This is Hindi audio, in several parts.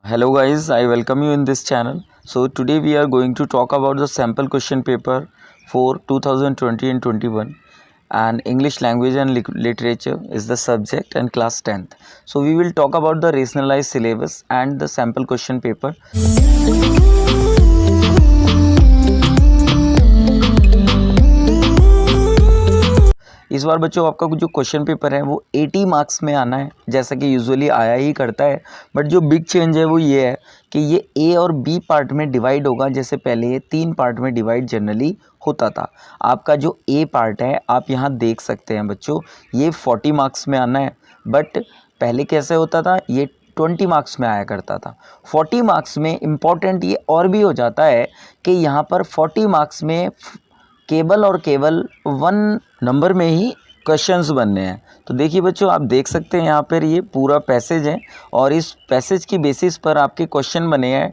Hello guys, I welcome you in this channel. So today we are going to talk about the sample question paper for 2020 and 21, and English language and literature is the subject and class 10th. So we will talk about the rationalized syllabus and the sample question paper. इस बार बच्चों आपका जो क्वेश्चन पेपर है वो 80 मार्क्स में आना है, जैसा कि यूजुअली आया ही करता है। बट जो बिग चेंज है वो ये है कि ये ए और बी पार्ट में डिवाइड होगा। जैसे पहले ये 3 पार्ट में डिवाइड जनरली होता था। आपका जो ए पार्ट है आप यहाँ देख सकते हैं बच्चों, ये 40 मार्क्स में आना है। बट पहले कैसे होता था, ये 20 मार्क्स में आया करता था। 40 मार्क्स में इम्पॉर्टेंट ये और भी हो जाता है कि यहाँ पर 40 मार्क्स में केवल और केवल 1 नंबर में ही क्वेश्चंस बनने हैं। तो देखिए बच्चों, आप देख सकते हैं यहाँ पर ये पूरा पैसेज है और इस पैसेज की बेसिस पर आपके क्वेश्चन बने हैं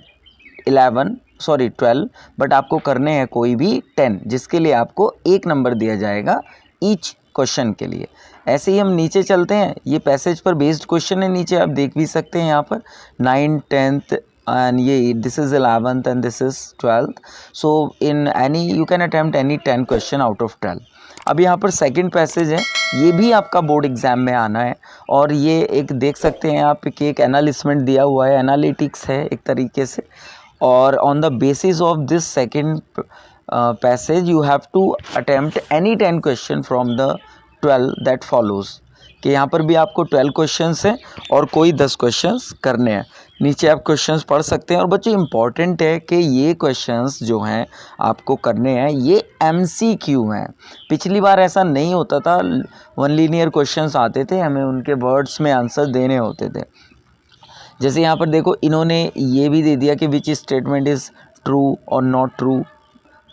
12, बट आपको करने हैं कोई भी 10, जिसके लिए आपको 1 नंबर दिया जाएगा ईच क्वेश्चन के लिए। ऐसे ही हम नीचे चलते हैं, ये पैसेज पर बेस्ड क्वेश्चन है। नीचे आप देख भी सकते हैं यहाँ पर 9, 10th and ये this is 11th and this is 12th. So in any you can attempt any 10 question out of 12. अब यहाँ पर सेकंड पैसेज है, ये भी आपका बोर्ड एग्जाम में आना है और ये एक देख सकते हैं आप कि एक एनालिसमेंट दिया हुआ है, एनालिटिक्स है एक तरीके से। और on the basis of this second passage you have to attempt any 10 question from the 12 that follows. कि यहाँ पर भी आपको 12 क्वेश्चंस हैं और कोई 10 क्वेश्चंस करने हैं। नीचे आप क्वेश्चंस पढ़ सकते हैं। और बच्चों इम्पॉर्टेंट है कि ये क्वेश्चंस जो हैं आपको करने हैं ये MCQ हैं। पिछली बार ऐसा नहीं होता था, 1 लीनियर क्वेश्चंस आते थे, हमें उनके वर्ड्स में आंसर देने होते थे। जैसे यहाँ पर देखो, इन्होंने ये भी दे दिया कि विच स्टेटमेंट इज़ ट्रू और नॉट ट्रू।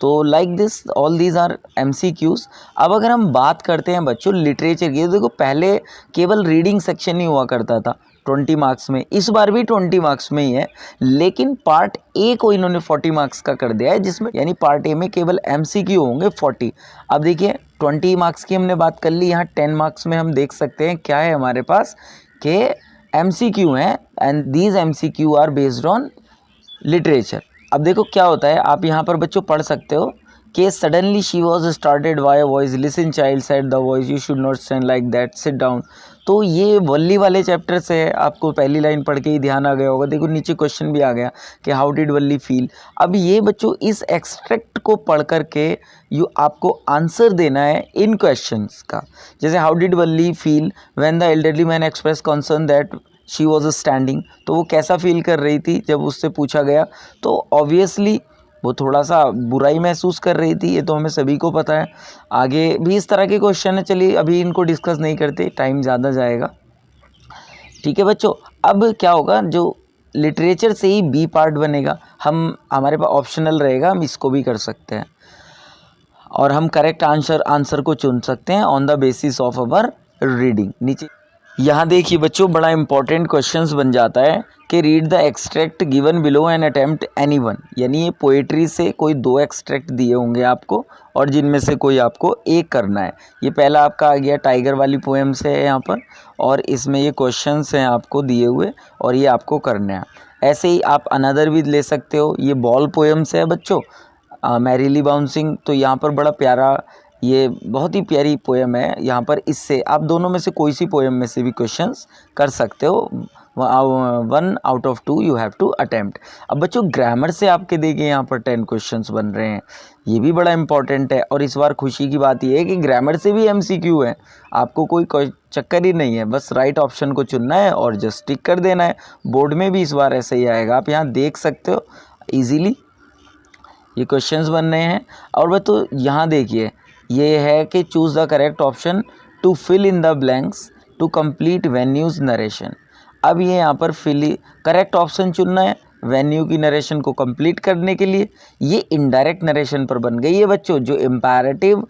तो like this all these are MCQs। अब अगर हम बात करते हैं बच्चों लिटरेचर की, तो देखो पहले केवल रीडिंग सेक्शन ही हुआ करता था 20 मार्क्स में, इस बार भी 20 मार्क्स में ही है, लेकिन पार्ट ए को इन्होंने 40 मार्क्स का कर दिया है, जिसमें यानी पार्ट ए में केवल MCQ होंगे 40। अब देखिए 20 मार्क्स की हमने बात कर ली, यहाँ 10 मार्क्स में हम देख सकते हैं क्या है हमारे पास कि MCQ हैं and these MCQ are based on literature. अब देखो क्या होता है, आप यहाँ पर बच्चों पढ़ सकते हो कि suddenly she was started by a voice, listen child said the voice, you should not stand like that, sit down. तो ये वल्ली वाले चैप्टर से है, आपको पहली लाइन पढ़ के ही ध्यान आ गया होगा। देखो नीचे क्वेश्चन भी आ गया कि हाउ डिड वल्ली फील। अब ये बच्चों इस एक्सट्रैक्ट को पढ़ करके आपको आंसर देना है इन क्वेश्चंस का। जैसे how did Valli feel when the elderly man express concern that she was standing. तो वो कैसा फील कर रही थी जब उससे पूछा गया, तो ऑब्वियसली वो थोड़ा सा बुराई महसूस कर रही थी, ये तो हमें सभी को पता है। आगे भी इस तरह के क्वेश्चन है, चलिए अभी इनको डिस्कस नहीं करते, टाइम ज़्यादा जाएगा। ठीक है बच्चों, अब क्या होगा, जो लिटरेचर से ही बी पार्ट बनेगा, हमारे पास ऑप्शनल रहेगा, हम इसको भी कर सकते हैं और हम करेक्ट आंसर को चुन सकते हैं on the basis of our reading. नीचे यहाँ देखिए बच्चों, बड़ा इंपॉर्टेंट क्वेश्चंस बन जाता है कि read the extract given below and attempt any one. यानी ये पोएट्री से कोई 2 एक्सट्रैक्ट दिए होंगे आपको और जिनमें से कोई आपको एक करना है। ये पहला आपका आ गया टाइगर वाली पोएम से है यहाँ पर, और इसमें ये क्वेश्चंस हैं आपको दिए हुए और ये आपको करने हैं। ऐसे ही आप अनदर भी ले सकते हो, ये बॉल पोएम से है बच्चों, मैरीली बाउंसिंग। तो यहाँ पर बड़ा प्यारा, ये बहुत ही प्यारी पोएम है। यहाँ पर इससे आप दोनों में से कोई सी पोएम में से भी क्वेश्चंस कर सकते हो। 1 out of 2 you have to attempt. अब बच्चों ग्रामर से आपके देखिए यहाँ पर 10 क्वेश्चंस बन रहे हैं, ये भी बड़ा इंपॉर्टेंट है। और इस बार खुशी की बात ये है कि ग्रामर से भी MCQ है, आपको कोई चक्कर ही नहीं है, बस राइट ऑप्शन को चुनना है और जस्ट टिक कर देना है। बोर्ड में भी इस बार ऐसे ही आएगा, आप यहाँ देख सकते हो ईजीली ये क्वेश्चंस बन रहे हैं। और बच्चों यहाँ देखिए, ये है कि choose the correct option to fill in the blanks to complete venues narration. अब ये यहाँ पर करेक्ट ऑप्शन चुनना है वेन्यू की नरेशन को कंप्लीट करने के लिए। ये इनडायरेक्ट नरेशन पर बन गई है बच्चों, जो इम्पैरेटिव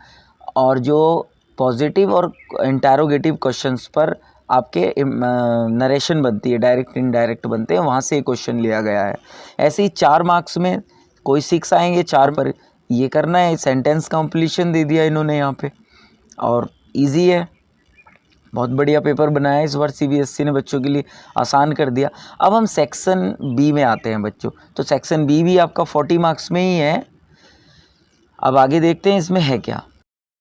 और जो पॉजिटिव और इंटरोगेटिव क्वेश्चंस पर आपके नरेशन बनती है, डायरेक्ट इनडायरेक्ट बनते हैं, वहाँ से ये क्वेश्चन लिया गया है। ऐसे ही 4 मार्क्स में कोई 6 आएंगे, 4 पर ये करना है। सेंटेंस कंप्लीशन दे दिया इन्होंने यहाँ पे और इजी है। बहुत बढ़िया पेपर बनाया इस बार CBSE ने, बच्चों के लिए आसान कर दिया। अब हम सेक्शन बी में आते हैं बच्चों। तो सेक्शन बी भी आपका 40 मार्क्स में ही है। अब आगे देखते हैं इसमें है क्या।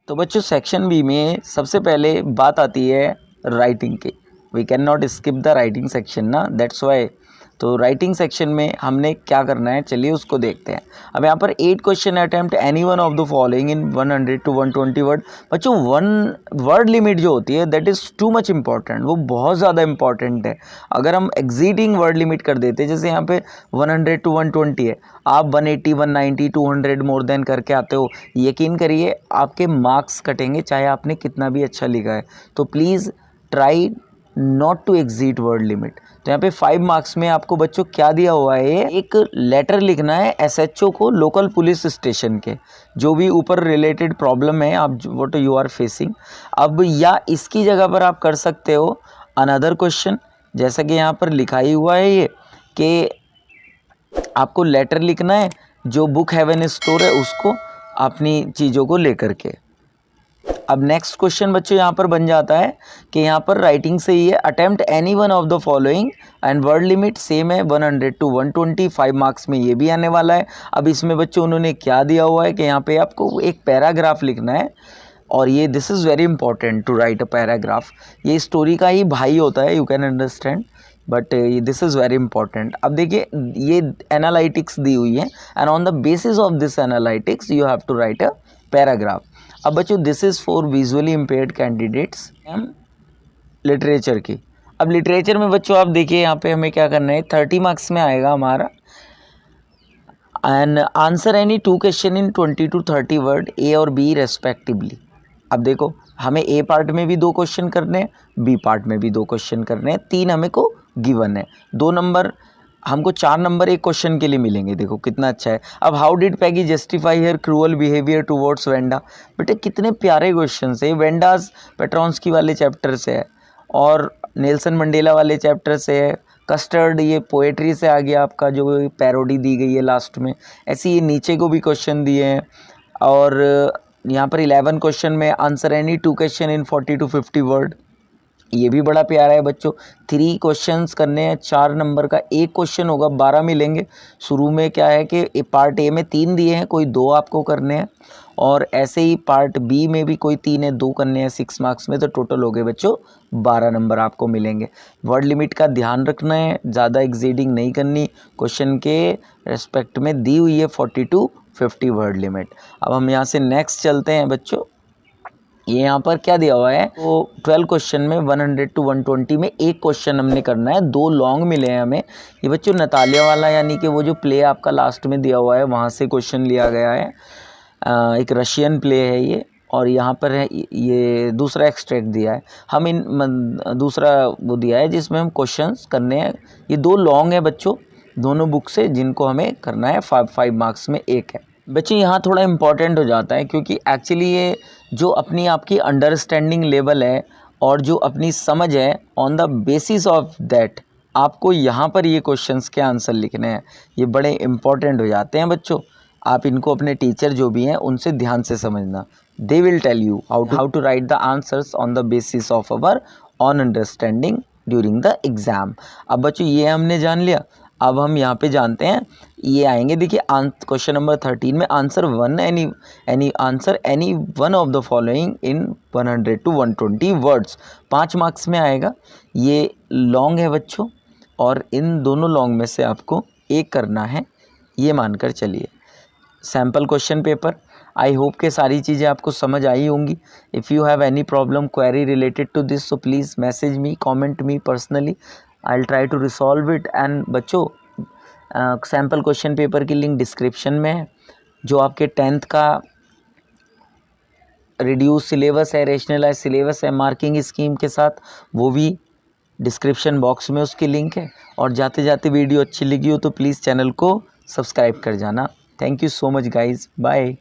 तो बच्चों सेक्शन बी में सबसे पहले बात आती है राइटिंग की। We can not skip the writing section ना, दैट्स वाई। तो राइटिंग सेक्शन में हमने क्या करना है, चलिए उसको देखते हैं। अब यहाँ पर 8 question attempt any one of the following in 100 to 120 word. बच्चों 1 वर्ड लिमिट जो होती है that is too much important, वो बहुत ज़्यादा इंपॉर्टेंट है। अगर हम एग्जीडिंग वर्ड लिमिट कर देते हैं, जैसे यहाँ पे 100 to 120 है, आप 180 190 200 मोर देन करके आते हो, यकीन करिए आपके मार्क्स कटेंगे चाहे आपने कितना भी अच्छा लिखा है। तो please try not to exceed word limit. तो यहाँ पे 5 मार्क्स में आपको बच्चों क्या दिया हुआ है, एक लेटर लिखना है SHO को, लोकल पुलिस स्टेशन के, जो भी ऊपर रिलेटेड प्रॉब्लम है आप व्हाट यू आर फेसिंग। अब या इसकी जगह पर आप कर सकते हो अनदर क्वेश्चन, जैसा कि यहाँ पर लिखा ही हुआ है ये कि आपको लेटर लिखना है जो बुक हेवन स्टोर है उसको, अपनी चीज़ों को लेकर के। अब नेक्स्ट क्वेश्चन बच्चों यहाँ पर बन जाता है कि यहाँ पर राइटिंग से ही है, attempt any one of the following and word limit same है 100 to 120, 5 मार्क्स में ये भी आने वाला है। अब इसमें बच्चों उन्होंने क्या दिया हुआ है कि यहाँ पे आपको एक पैराग्राफ लिखना है, और ये this is very important to write a paragraph. ये स्टोरी का ही भाई होता है, you can understand, but this is very important. अब देखिए ये एनालिटिक्स दी हुई है and on the basis of this analytics you have to write a paragraph. अब बच्चों this is for visually impaired candidates literature की। अब लिटरेचर में बच्चों आप देखिए यहाँ पे हमें क्या करना है, 30 मार्क्स में आएगा हमारा, and answer any 2 question in 20 to 30 word A और B रेस्पेक्टिवली। अब देखो हमें A पार्ट में भी 2 क्वेश्चन करने हैं, B पार्ट में भी 2 क्वेश्चन करने हैं, 3 हमें को गिवन है, 2 नंबर हमको 4 नंबर एक क्वेश्चन के लिए मिलेंगे। देखो कितना अच्छा है। अब how did Peggy justify her cruel behaviour towards Wanda. बेटे कितने प्यारे क्वेश्चन है। वेंडास पेट्रोन्स्की वाले चैप्टर से है और नेल्सन मंडेला वाले चैप्टर से है। कस्टर्ड ये पोएट्री से आ गया आपका, जो पैरोडी दी गई है लास्ट में। ऐसे ये नीचे को भी क्वेश्चन दिए हैं, और यहाँ पर 11 क्वेश्चन में answer any 2 question in 40 to 50 word. ये भी बड़ा प्यारा है बच्चों। 3 क्वेश्चंस करने हैं, 4 नंबर का एक क्वेश्चन होगा, 12 मिलेंगे। शुरू में क्या है कि पार्ट ए में 3 दिए हैं, कोई 2 आपको करने हैं, और ऐसे ही पार्ट बी में भी कोई 3 है, 2 करने हैं 6 मार्क्स में। तो टोटल हो गए बच्चों 12 नंबर आपको मिलेंगे। वर्ड लिमिट का ध्यान रखना है, ज़्यादा एग्जीडिंग नहीं करनी। क्वेश्चन के रेस्पेक्ट में दी हुई है 40 to 50 वर्ड लिमिट। अब हम यहाँ से नेक्स्ट चलते हैं बच्चों। ये यहाँ पर क्या दिया हुआ है, तो 12 क्वेश्चन में 100 to 120 में एक क्वेश्चन हमने करना है, 2 लॉन्ग मिले हैं हमें। ये बच्चों नतालिया वाला, यानी कि वो जो प्ले आपका लास्ट में दिया हुआ है वहाँ से क्वेश्चन लिया गया है। एक रशियन प्ले है ये, और यहाँ पर है ये दूसरा एक्सट्रैक्ट दिया है। हम दूसरा वो दिया है जिसमें हम क्वेश्चंस करने हैं। ये 2 लॉन्ग है बच्चों, दोनों बुक से, जिनको हमें करना है। 5 मार्क्स में एक है बच्चे। यहाँ थोड़ा इम्पॉर्टेंट हो जाता है, क्योंकि एक्चुअली ये जो अपनी आपकी अंडरस्टैंडिंग लेवल है और जो अपनी समझ है, on the basis of that आपको यहाँ पर ये क्वेश्चंस के आंसर लिखने हैं। ये बड़े इम्पॉर्टेंट हो जाते हैं बच्चों। आप इनको अपने टीचर जो भी हैं उनसे ध्यान से समझना। They will tell you how to write the answers on the basis of our own understanding during the exam. अब बच्चों ये हमने जान लिया। अब हम यहाँ पे जानते हैं, ये आएंगे देखिए क्वेश्चन नंबर 13 में answer any one of the following in 100 to 120 words. 5 marks में आएगा। ये लॉन्ग है बच्चों, और इन दोनों लॉन्ग में से आपको एक करना है, ये मानकर चलिए। Sample question paper, I hope के सारी चीज़ें आपको समझ आई होंगी। If you have any problem query related to this, so please message me, comment me personally, I will try to resolve it. And बच्चों सैम्पल क्वेश्चन पेपर की लिंक डिस्क्रिप्शन में है। जो आपके 10th का रिड्यूस सिलेबस है, रेशनलाइज सिलेबस है मार्किंग स्कीम के साथ, वो भी डिस्क्रिप्शन बॉक्स में उसकी लिंक है। और जाते जाते वीडियो अच्छी लगी हो तो प्लीज़ चैनल को सब्सक्राइब कर जाना। Thank you so much guys, bye.